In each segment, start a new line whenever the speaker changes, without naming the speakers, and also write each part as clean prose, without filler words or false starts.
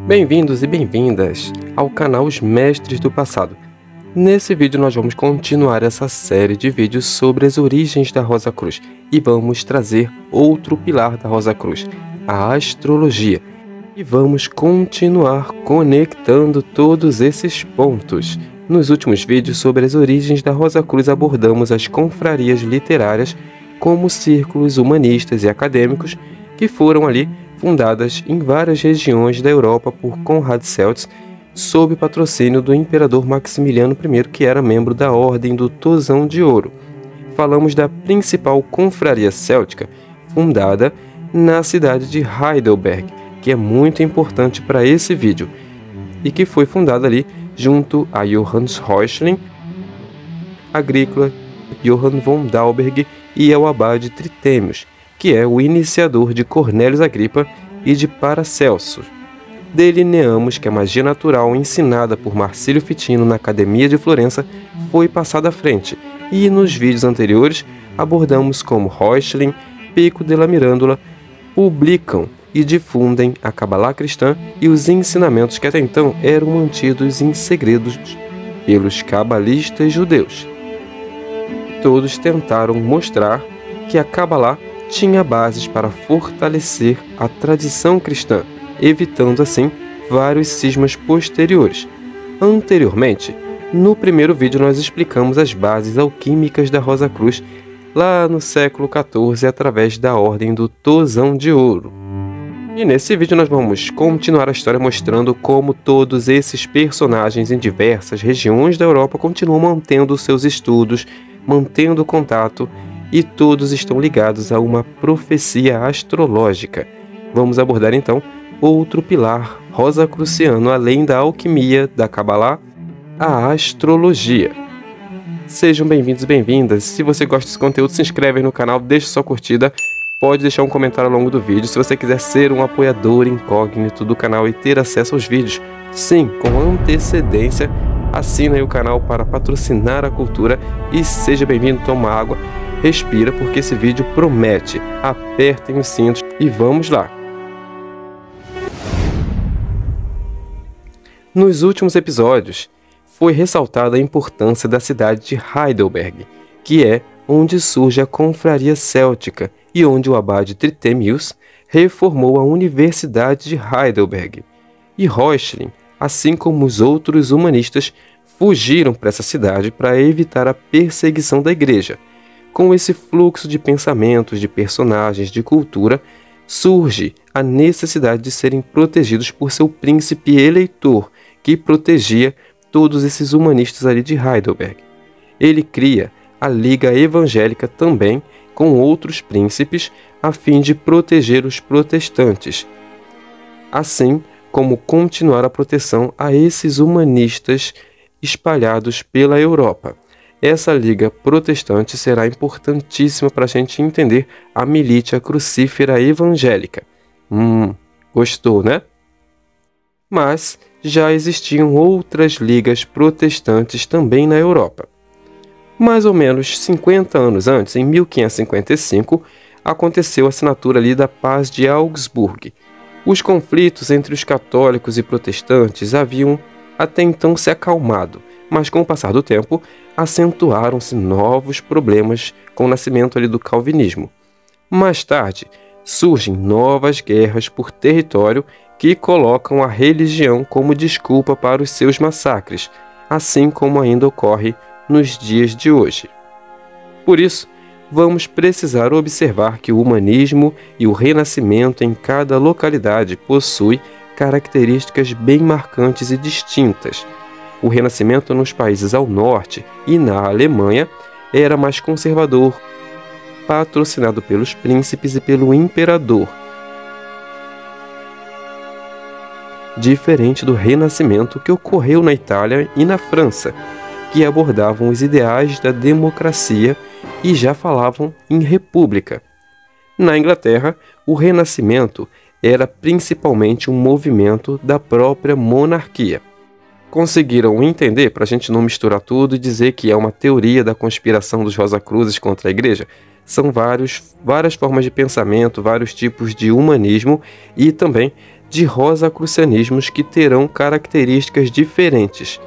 Bem-vindos e bem-vindas ao canal Os Mestres do Passado. Nesse vídeo nós vamos continuar essa série de vídeos sobre as origens da Rosa Cruz e vamos trazer outro pilar da Rosa Cruz, a astrologia. E vamos continuar conectando todos esses pontos. Nos últimos vídeos sobre as origens da Rosa Cruz abordamos as confrarias literárias como círculos humanistas e acadêmicos que foram ali fundadas em várias regiões da Europa por Conrad Celtis, sob patrocínio do imperador Maximiliano I, que era membro da Ordem do Tozão de Ouro. Falamos da principal confraria céltica, fundada na cidade de Heidelberg, que é muito importante para esse vídeo, e que foi fundada ali junto a Johannes Reuchlin, Agrícola, Johann von Dalberg e ao abade Tritemius, que é o iniciador de Cornélios Agripa e de Paracelso. Delineamos que a magia natural ensinada por Marcílio Ficino na Academia de Florença foi passada à frente, e nos vídeos anteriores abordamos como Reuchlin, Pico della Mirandola publicam e difundem a Cabalá cristã e os ensinamentos que até então eram mantidos em segredo pelos cabalistas judeus. Todos tentaram mostrar que a Cabalá tinha bases para fortalecer a tradição cristã, evitando assim vários cismas posteriores. Anteriormente, no primeiro vídeo nós explicamos as bases alquímicas da Rosa Cruz, lá no século XIV, através da Ordem do Tozão de Ouro. E nesse vídeo nós vamos continuar a história mostrando como todos esses personagens em diversas regiões da Europa continuam mantendo seus estudos, mantendo contato, e todos estão ligados a uma profecia astrológica. Vamos abordar então outro pilar rosacruciano, além da alquimia, da Cabalá, a astrologia. Sejam bem-vindos e bem-vindas. Se você gosta desse conteúdo, se inscreve aí no canal, deixa sua curtida, pode deixar um comentário ao longo do vídeo. Se você quiser ser um apoiador incógnito do canal e ter acesso aos vídeos, sim, com antecedência, assina aí o canal para patrocinar a cultura e seja bem-vindo. Toma água, respira, porque esse vídeo promete. Apertem os cintos e vamos lá! Nos últimos episódios, foi ressaltada a importância da cidade de Heidelberg, que é onde surge a confraria céltica e onde o abade Tritemius reformou a Universidade de Heidelberg. E Reuchlin, assim como os outros humanistas, fugiram para essa cidade para evitar a perseguição da igreja. Com esse fluxo de pensamentos, de personagens, de cultura, surge a necessidade de serem protegidos por seu príncipe eleitor, que protegia todos esses humanistas ali de Heidelberg. Ele cria a Liga Evangélica também com outros príncipes a fim de proteger os protestantes, assim como continuar a proteção a esses humanistas espalhados pela Europa. Essa liga protestante será importantíssima para a gente entender a milícia crucífera evangélica. Gostou, né? Mas já existiam outras ligas protestantes também na Europa. Mais ou menos 50 anos antes, em 1555, aconteceu a assinatura ali da Paz de Augsburg. Os conflitos entre os católicos e protestantes haviam até então se acalmado, mas com o passar do tempo acentuaram-se novos problemas com o nascimento ali do calvinismo. Mais tarde, surgem novas guerras por território que colocam a religião como desculpa para os seus massacres, assim como ainda ocorre nos dias de hoje. Por isso, vamos precisar observar que o humanismo e o renascimento em cada localidade possuem características bem marcantes e distintas. O renascimento nos países ao norte e na Alemanha era mais conservador, patrocinado pelos príncipes e pelo imperador, diferente do renascimento que ocorreu na Itália e na França, que abordavam os ideais da democracia e já falavam em república. Na Inglaterra, o renascimento era principalmente um movimento da própria monarquia. Conseguiram entender, para a gente não misturar tudo e dizer que é uma teoria da conspiração dos Rosacruzes contra a igreja? São várias formas de pensamento, vários tipos de humanismo e também de rosacrucianismos que terão características diferentes.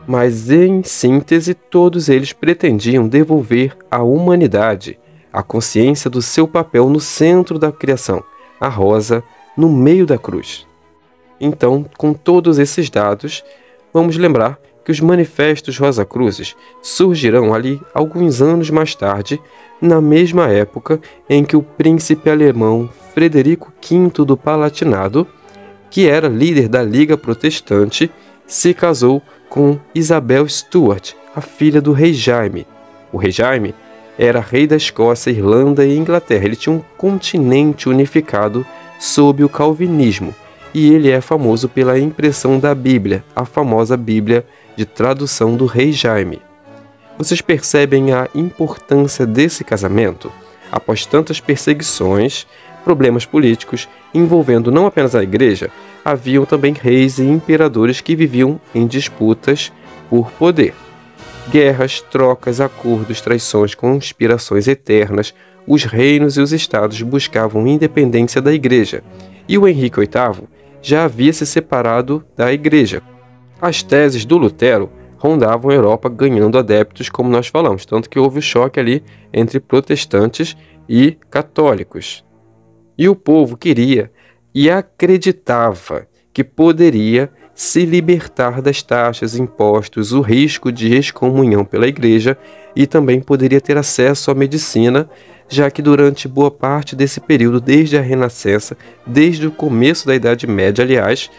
Mas, em síntese, todos eles pretendiam devolver à humanidade a consciência do seu papel no centro da criação, a rosa no meio da cruz. Então, com todos esses dados, vamos lembrar que os manifestos Rosacruzes surgirão ali alguns anos mais tarde, na mesma época em que o príncipe alemão Frederico V do Palatinado, que era líder da Liga Protestante, se casou com Isabel Stuart, a filha do rei Jaime. O rei Jaime era rei da Escócia, Irlanda e Inglaterra. Ele tinha um continente unificado sob o calvinismo, e ele é famoso pela impressão da Bíblia, a famosa Bíblia de tradução do rei Jaime. Vocês percebem a importância desse casamento? Após tantas perseguições, problemas políticos envolvendo não apenas a igreja, haviam também reis e imperadores que viviam em disputas por poder. Guerras, trocas, acordos, traições, conspirações eternas, os reinos e os estados buscavam independência da igreja, e o Henrique VIII já havia se separado da igreja. As teses do Lutero rondavam a Europa ganhando adeptos, como nós falamos, tanto que houve o choque ali entre protestantes e católicos. E o povo queria e acreditava que poderia se libertar das taxas, impostos, o risco de excomunhão pela igreja, e também poderia ter acesso à medicina, já que durante boa parte desse período, desde a Renascença, desde o começo da Idade Média, aliás,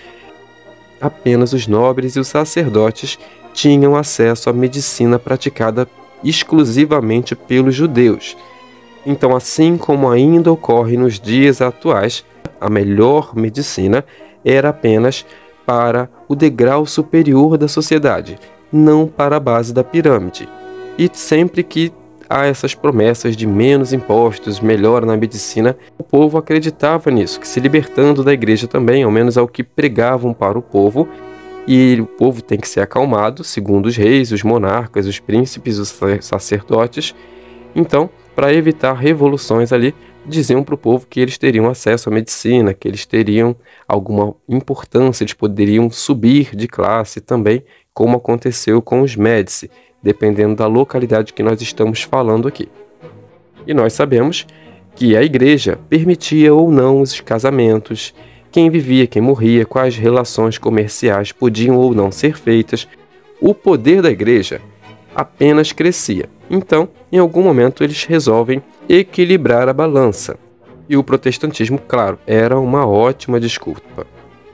apenas os nobres e os sacerdotes tinham acesso à medicina praticada exclusivamente pelos judeus. Então, assim como ainda ocorre nos dias atuais, a melhor medicina era apenas para o degrau superior da sociedade, não para a base da pirâmide. E sempre que há essas promessas de menos impostos, melhora na medicina, o povo acreditava nisso, que se libertando da igreja também, ao menos é o que pregavam para o povo, e o povo tem que ser acalmado, segundo os reis, os monarcas, os príncipes, os sacerdotes. Então, para evitar revoluções ali, diziam para o povo que eles teriam acesso à medicina, que eles teriam alguma importância, eles poderiam subir de classe também, como aconteceu com os Médici, dependendo da localidade que nós estamos falando aqui. E nós sabemos que a igreja permitia ou não os casamentos, quem vivia, quem morria, quais relações comerciais podiam ou não ser feitas. O poder da igreja apenas crescia. Então, em algum momento, eles resolvem equilibrar a balança. E o protestantismo, claro, era uma ótima desculpa.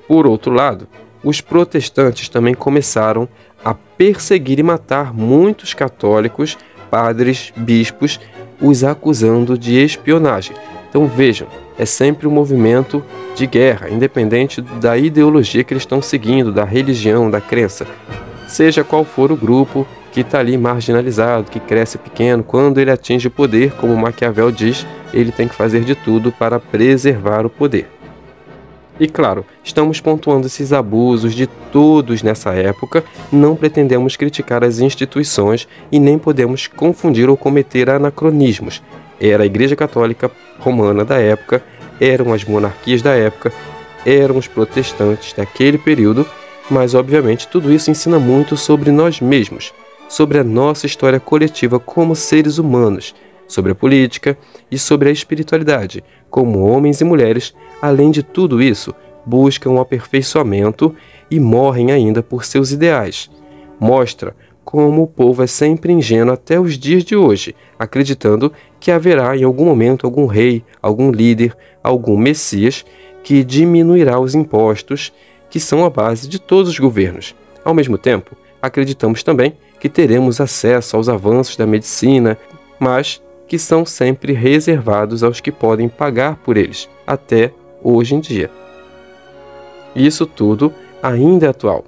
Por outro lado, os protestantes também começaram a perseguir e matar muitos católicos, padres, bispos, os acusando de espionagem. Então vejam, é sempre um movimento de guerra, independente da ideologia que eles estão seguindo, da religião, da crença. Seja qual for o grupo que está ali marginalizado, que cresce pequeno, quando ele atinge o poder, como Maquiavel diz, ele tem que fazer de tudo para preservar o poder. E claro, estamos pontuando esses abusos de todos nessa época, não pretendemos criticar as instituições e nem podemos confundir ou cometer anacronismos. Era a Igreja Católica Romana da época, eram as monarquias da época, eram os protestantes daquele período, mas obviamente tudo isso ensina muito sobre nós mesmos, sobre a nossa história coletiva como seres humanos, sobre a política e sobre a espiritualidade, como homens e mulheres, além de tudo isso, buscam o aperfeiçoamento e morrem ainda por seus ideais. Mostra como o povo é sempre ingênuo até os dias de hoje, acreditando que haverá em algum momento algum rei, algum líder, algum Messias que diminuirá os impostos, que são a base de todos os governos. Ao mesmo tempo, acreditamos também que teremos acesso aos avanços da medicina, mas que são sempre reservados aos que podem pagar por eles, até hoje em dia. Isso tudo ainda é atual.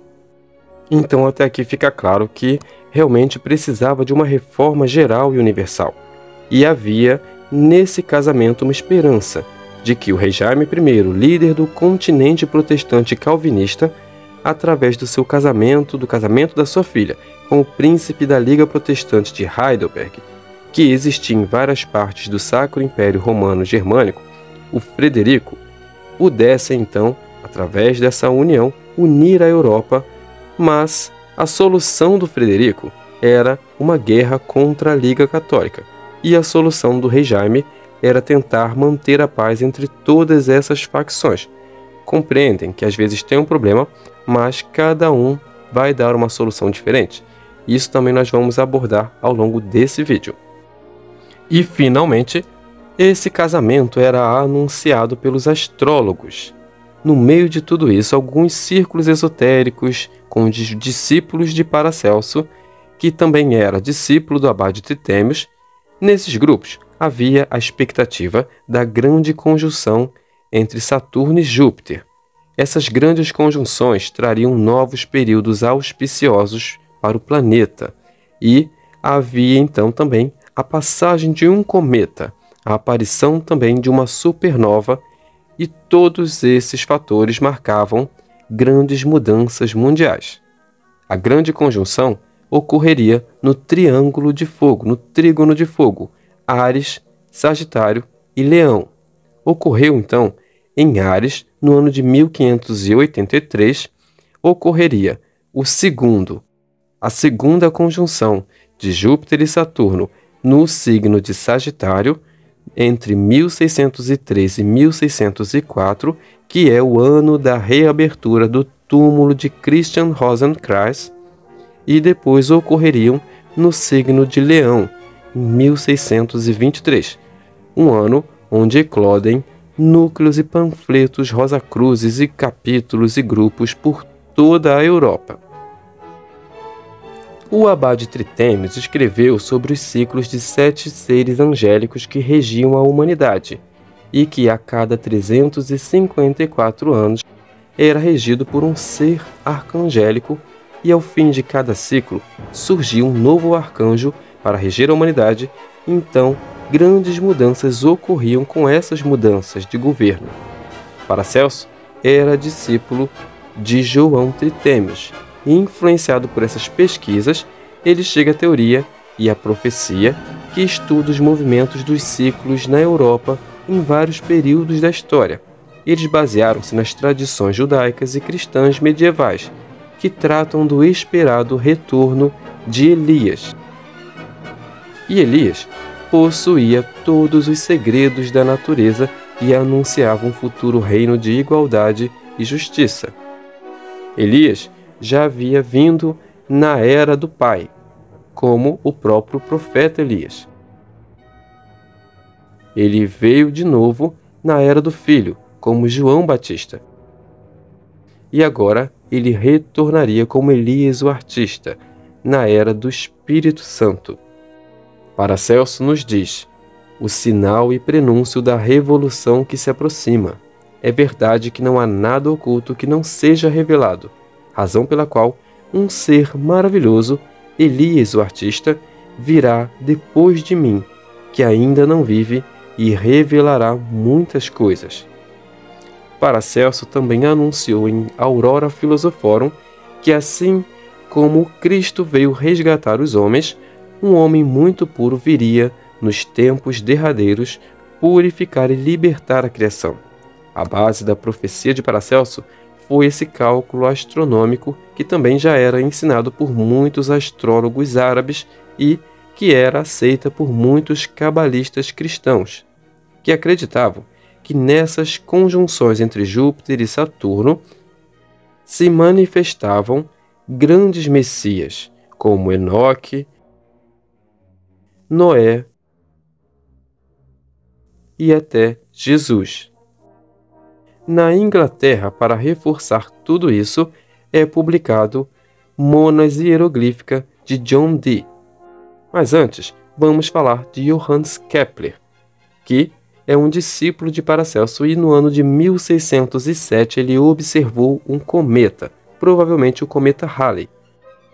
Então até aqui fica claro que realmente precisava de uma reforma geral e universal. E havia nesse casamento uma esperança de que o rei Jaime I, líder do continente protestante calvinista, através do seu casamento, do casamento da sua filha, com o príncipe da Liga Protestante de Heidelberg, que existia em várias partes do Sacro Império Romano Germânico, o Frederico, pudesse então, através dessa união, unir a Europa, mas a solução do Frederico era uma guerra contra a Liga Católica, e a solução do rei Jaime era tentar manter a paz entre todas essas facções. Compreendem que às vezes tem um problema, mas cada um vai dar uma solução diferente. Isso também nós vamos abordar ao longo desse vídeo. E finalmente, esse casamento era anunciado pelos astrólogos. No meio de tudo isso, alguns círculos esotéricos com os discípulos de Paracelso, que também era discípulo do abade Tritêmios. Nesses grupos havia a expectativa da grande conjunção entre Saturno e Júpiter. Essas grandes conjunções trariam novos períodos auspiciosos para o planeta, e havia então também a passagem de um cometa, a aparição também de uma supernova, e todos esses fatores marcavam grandes mudanças mundiais. A grande conjunção ocorreria no Triângulo de Fogo, no Trígono de Fogo, Áries, Sagitário e Leão. Ocorreu então em Áries, no ano de 1583, ocorreria a segunda conjunção de Júpiter e Saturno no signo de Sagitário, entre 1603 e 1604, que é o ano da reabertura do túmulo de Christian Rosenkreuz, e depois ocorreriam no signo de Leão, em 1623, um ano onde eclodem núcleos e panfletos rosacruzes e capítulos e grupos por toda a Europa. O abade Tritêmios escreveu sobre os ciclos de 7 seres angélicos que regiam a humanidade e que a cada 354 anos era regido por um ser arcangélico, e ao fim de cada ciclo surgia um novo arcanjo para reger a humanidade. Então, grandes mudanças ocorriam com essas mudanças de governo. Paracelso era discípulo de João Tritêmios, e influenciado por essas pesquisas, ele chega à teoria e à profecia que estuda os movimentos dos ciclos na Europa em vários períodos da história. Eles basearam-se nas tradições judaicas e cristãs medievais, que tratam do esperado retorno de Elias. E Elias possuía todos os segredos da natureza e anunciava um futuro reino de igualdade e justiça. Elias já havia vindo na era do pai, como o próprio profeta Elias. Ele veio de novo na era do filho, como João Batista. E agora ele retornaria como Elias o artista, na era do Espírito Santo. Paracelso nos diz: o sinal e prenúncio da revolução que se aproxima. É verdade que não há nada oculto que não seja revelado, razão pela qual um ser maravilhoso, Elias o artista, virá depois de mim, que ainda não vive, e revelará muitas coisas. Paracelso também anunciou em Aurora Philosophorum que, assim como Cristo veio resgatar os homens, um homem muito puro viria, nos tempos derradeiros, purificar e libertar a criação. A base da profecia de Paracelso foi esse cálculo astronômico que também já era ensinado por muitos astrólogos árabes e que era aceita por muitos cabalistas cristãos, que acreditavam que nessas conjunções entre Júpiter e Saturno se manifestavam grandes messias, como Enoque, Noé e até Jesus. Na Inglaterra, para reforçar tudo isso, é publicado Monas Hieroglífica de John Dee. Mas antes, vamos falar de Johannes Kepler, que é um discípulo de Paracelso, e no ano de 1607 ele observou um cometa, provavelmente o cometa Halley.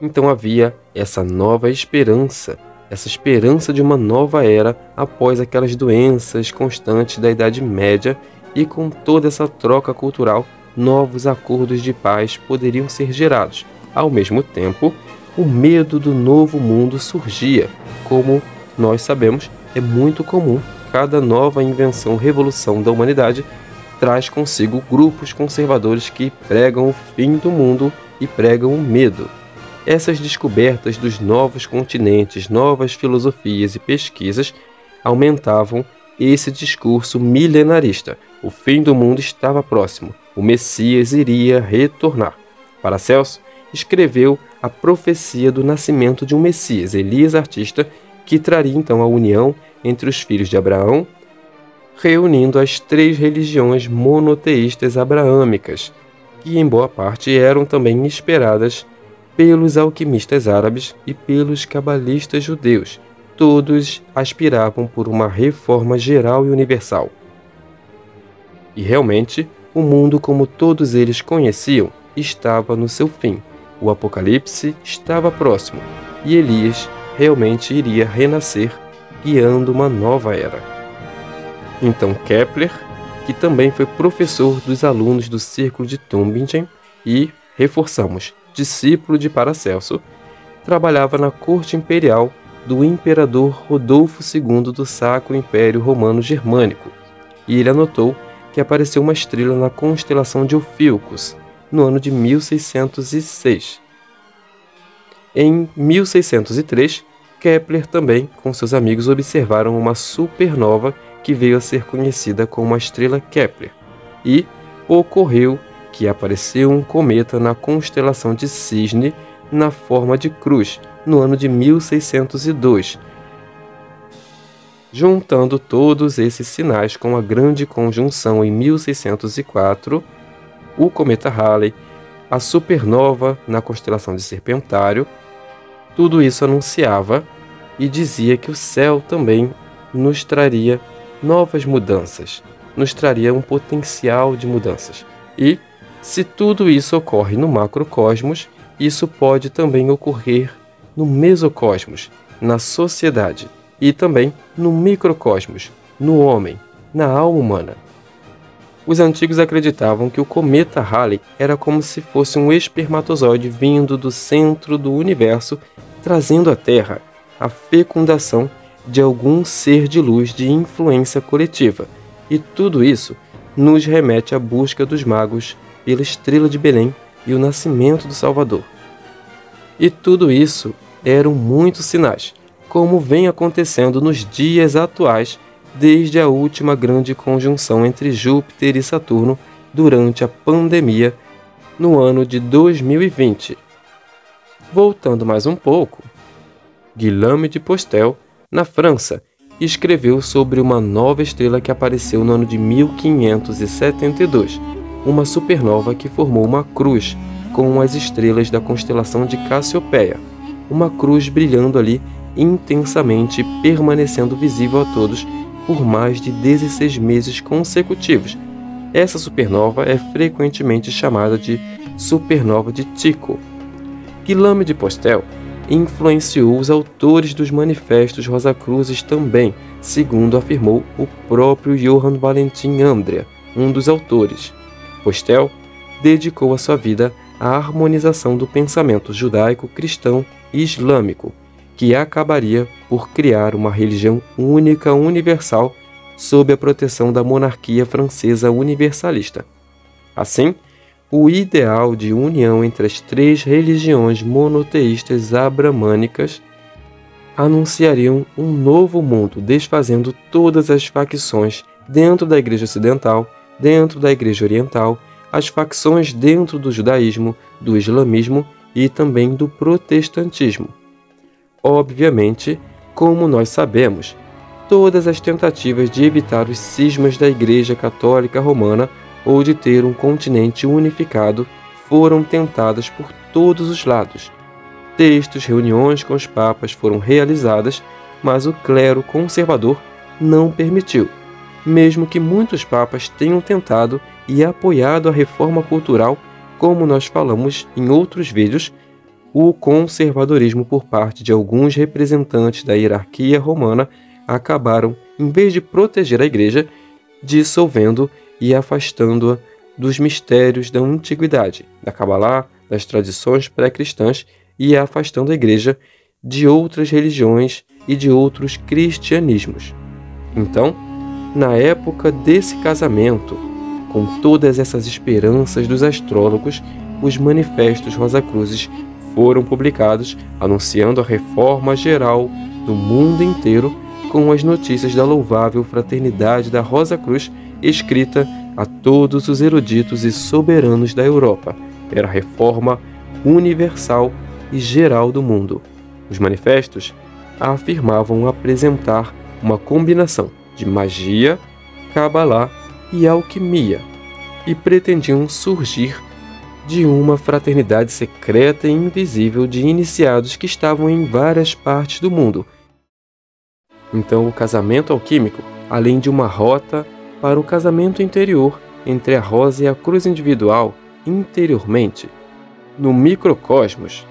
Então havia essa nova esperança, essa esperança de uma nova era após aquelas doenças constantes da Idade Média, e com toda essa troca cultural, novos acordos de paz poderiam ser gerados. Ao mesmo tempo, o medo do novo mundo surgia. Como nós sabemos, é muito comum cada nova invenção, revolução da humanidade traz consigo grupos conservadores que pregam o fim do mundo e pregam o medo. Essas descobertas dos novos continentes, novas filosofias e pesquisas aumentavam esse discurso milenarista. O fim do mundo estava próximo, o Messias iria retornar. Paracelso escreveu a profecia do nascimento de um Messias, Elias Artista, que traria então a união entre os filhos de Abraão, reunindo as três religiões monoteístas abraâmicas, que em boa parte eram também esperadas pelos alquimistas árabes e pelos cabalistas judeus. Todos aspiravam por uma reforma geral e universal. E realmente, o mundo como todos eles conheciam estava no seu fim. O Apocalipse estava próximo e Elias realmente iria renascer, guiando uma nova era. Então Kepler, que também foi professor dos alunos do Círculo de Tübingen e, reforçamos, discípulo de Paracelso, trabalhava na corte imperial do imperador Rodolfo II do Sacro Império Romano Germânico, e ele anotou que apareceu uma estrela na constelação de Ophiuchus, no ano de 1606. Em 1603, Kepler também, com seus amigos, observaram uma supernova que veio a ser conhecida como a estrela Kepler, e ocorreu que apareceu um cometa na constelação de Cisne na forma de cruz, no ano de 1602. Juntando todos esses sinais com a grande conjunção em 1604, o cometa Halley, a supernova na constelação de Serpentário, tudo isso anunciava e dizia que o céu também nos traria novas mudanças, nos traria um potencial de mudanças. E, se tudo isso ocorre no macrocosmos, isso pode também ocorrer no mesocosmos, na sociedade, e também no microcosmos, no homem, na alma humana. Os antigos acreditavam que o cometa Halley era como se fosse um espermatozoide vindo do centro do universo, trazendo à Terra a fecundação de algum ser de luz de influência coletiva, e tudo isso nos remete à busca dos magos pela estrela de Belém e o nascimento do Salvador. E tudo isso eram muitos sinais, como vem acontecendo nos dias atuais, desde a última grande conjunção entre Júpiter e Saturno durante a pandemia no ano de 2020. Voltando mais um pouco, Guillaume de Postel, na França, escreveu sobre uma nova estrela que apareceu no ano de 1572, uma supernova que formou uma cruz com as estrelas da constelação de Cassiopeia, uma cruz brilhando ali intensamente e permanecendo visível a todos por mais de 16 meses consecutivos. Essa supernova é frequentemente chamada de supernova de Tycho. Guillaume de Postel influenciou os autores dos manifestos Rosacruzes também, segundo afirmou o próprio Johann Valentin Andrea, um dos autores. Postel dedicou a sua vida à harmonização do pensamento judaico-cristão e islâmico, que acabaria por criar uma religião única universal sob a proteção da monarquia francesa universalista. Assim, o ideal de união entre as três religiões monoteístas abramânicas anunciariam um novo mundo, desfazendo todas as facções dentro da Igreja Ocidental, dentro da Igreja Oriental, as facções dentro do judaísmo, do islamismo e também do protestantismo. Obviamente, como nós sabemos, todas as tentativas de evitar os cismas da Igreja Católica Romana ou de ter um continente unificado foram tentadas por todos os lados. Textos, reuniões com os papas foram realizadas, mas o clero conservador não permitiu, mesmo que muitos papas tenham tentado e apoiado a reforma cultural, como nós falamos em outros vídeos. O conservadorismo por parte de alguns representantes da hierarquia romana acabaram, em vez de proteger a Igreja, dissolvendo e afastando-a dos mistérios da antiguidade, da Cabalá, das tradições pré-cristãs, e afastando a Igreja de outras religiões e de outros cristianismos. Então, na época desse casamento, Com todas essas esperanças dos astrólogos, os manifestos Rosacruzes foram publicados anunciando a reforma geral do mundo inteiro, com as notícias da louvável fraternidade da Rosa Cruz escrita a todos os eruditos e soberanos da Europa. Era a reforma universal e geral do mundo. Os manifestos afirmavam apresentar uma combinação de magia, cabalá e alquimia, e pretendiam surgir de uma fraternidade secreta e invisível de iniciados que estavam em várias partes do mundo. Então, o casamento alquímico, além de uma rota para o casamento interior entre a rosa e a cruz individual interiormente, no microcosmos,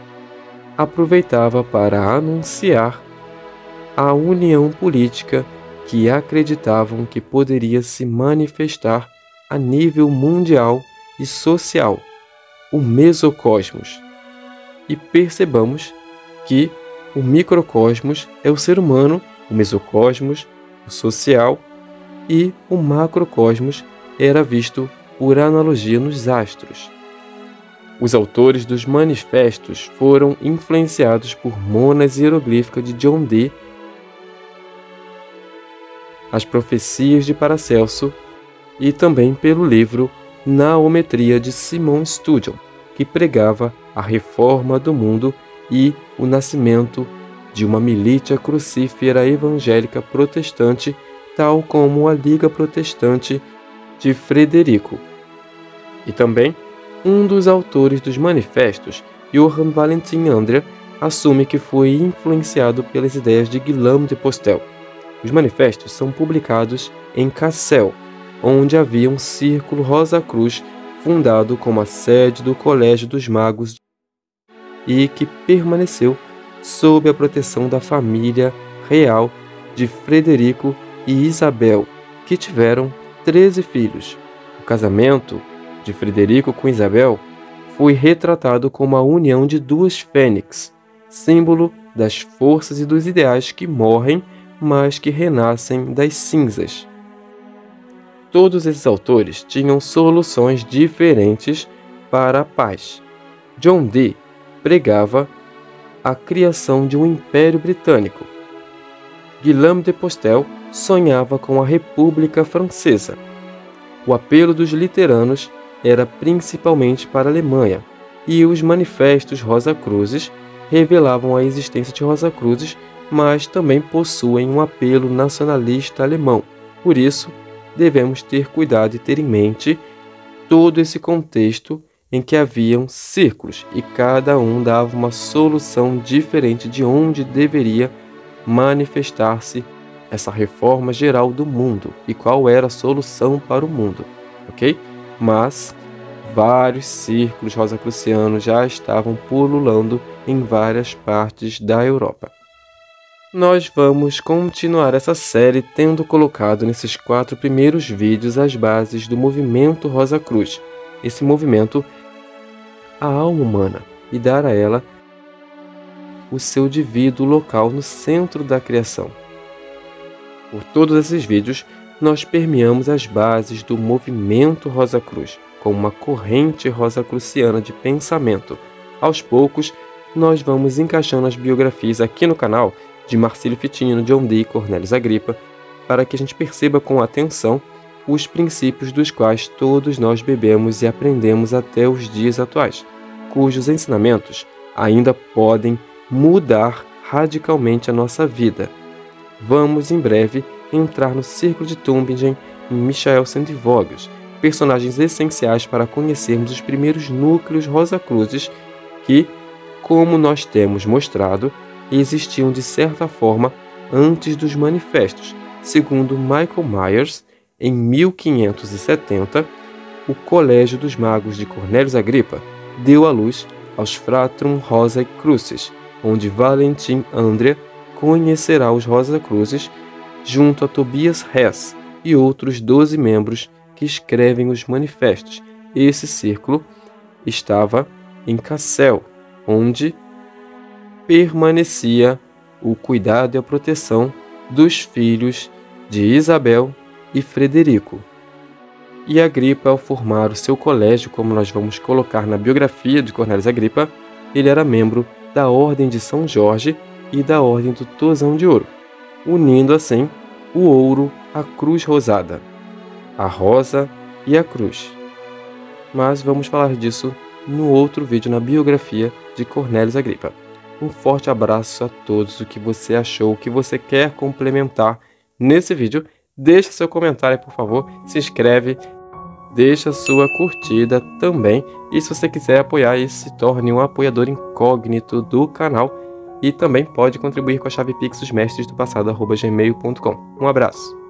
aproveitava para anunciar a união política que acreditavam que poderia se manifestar a nível mundial e social, o mesocosmos. E percebamos que o microcosmos é o ser humano, o mesocosmos, o social, e o macrocosmos era visto por analogia nos astros. Os autores dos manifestos foram influenciados por Monas hieroglífica de John Dee, as profecias de Paracelso e também pelo livro Naometria de Simon Studjon, que pregava a reforma do mundo e o nascimento de uma milícia crucífera evangélica protestante, tal como a Liga Protestante de Frederico. E também um dos autores dos manifestos, Johann Valentin Andria, assume que foi influenciado pelas ideias de Guillaume de Postel. Os manifestos são publicados em Kassel, onde havia um círculo Rosa Cruz fundado como a sede do Colégio dos Magos e que permaneceu sob a proteção da família real de Frederico e Isabel, que tiveram 13 filhos. O casamento de Frederico com Isabel foi retratado como a união de duas fênix, símbolo das forças e dos ideais que morrem, mas que renascem das cinzas. Todos esses autores tinham soluções diferentes para a paz. John Dee pregava a criação de um império britânico. Guillaume de Postel sonhava com a República Francesa. O apelo dos literanos era principalmente para a Alemanha, e os manifestos Rosacruzes revelavam a existência de Rosacruzes, mas também possuem um apelo nacionalista alemão. Por isso, devemos ter cuidado e ter em mente todo esse contexto em que haviam círculos e cada um dava uma solução diferente de onde deveria manifestar-se essa reforma geral do mundo e qual era a solução para o mundo, ok? Mas vários círculos rosacrucianos já estavam pululando em várias partes da Europa. Nós vamos continuar essa série tendo colocado nesses 4 primeiros vídeos as bases do movimento Rosa Cruz. Esse movimento, a alma humana, e dar a ela o seu devido local no centro da criação. Por todos esses vídeos, nós permeamos as bases do movimento Rosa Cruz, com uma corrente rosacruciana de pensamento. Aos poucos, nós vamos encaixando as biografias aqui no canal de Marcílio Fitino, John Dee e Cornelius Agrippa, para que a gente perceba com atenção os princípios dos quais todos nós bebemos e aprendemos até os dias atuais, cujos ensinamentos ainda podem mudar radicalmente a nossa vida. Vamos em breve entrar no Círculo de Tübingen em Michael Sandvogius, personagens essenciais para conhecermos os primeiros núcleos Rosacruzes que, como nós temos mostrado, existiam de certa forma antes dos manifestos. Segundo Michael Myers, em 1570, o Colégio dos Magos de Cornelius Agrippa deu à luz aos Fratrum Rosae Crucis, onde Valentin Andria conhecerá os Rosacruzes junto a Tobias Hess e outros 12 membros que escrevem os manifestos. Esse círculo estava em Kassel, onde permanecia o cuidado e a proteção dos filhos de Isabel e Frederico. E Agripa, ao formar o seu colégio, como nós vamos colocar na biografia de Cornélio Agripa, ele era membro da Ordem de São Jorge e da Ordem do Tozão de Ouro, unindo assim o ouro à cruz rosada, a rosa e a cruz. Mas vamos falar disso no outro vídeo na biografia de Cornélio Agripa. Um forte abraço a todos. O que você achou, o que você quer complementar nesse vídeo, deixa seu comentário aí, por favor, se inscreve, deixa sua curtida também, e se você quiser apoiar, se torne um apoiador incógnito do canal, e também pode contribuir com a chave Pix dos mestres do passado @gmail.com. Um abraço.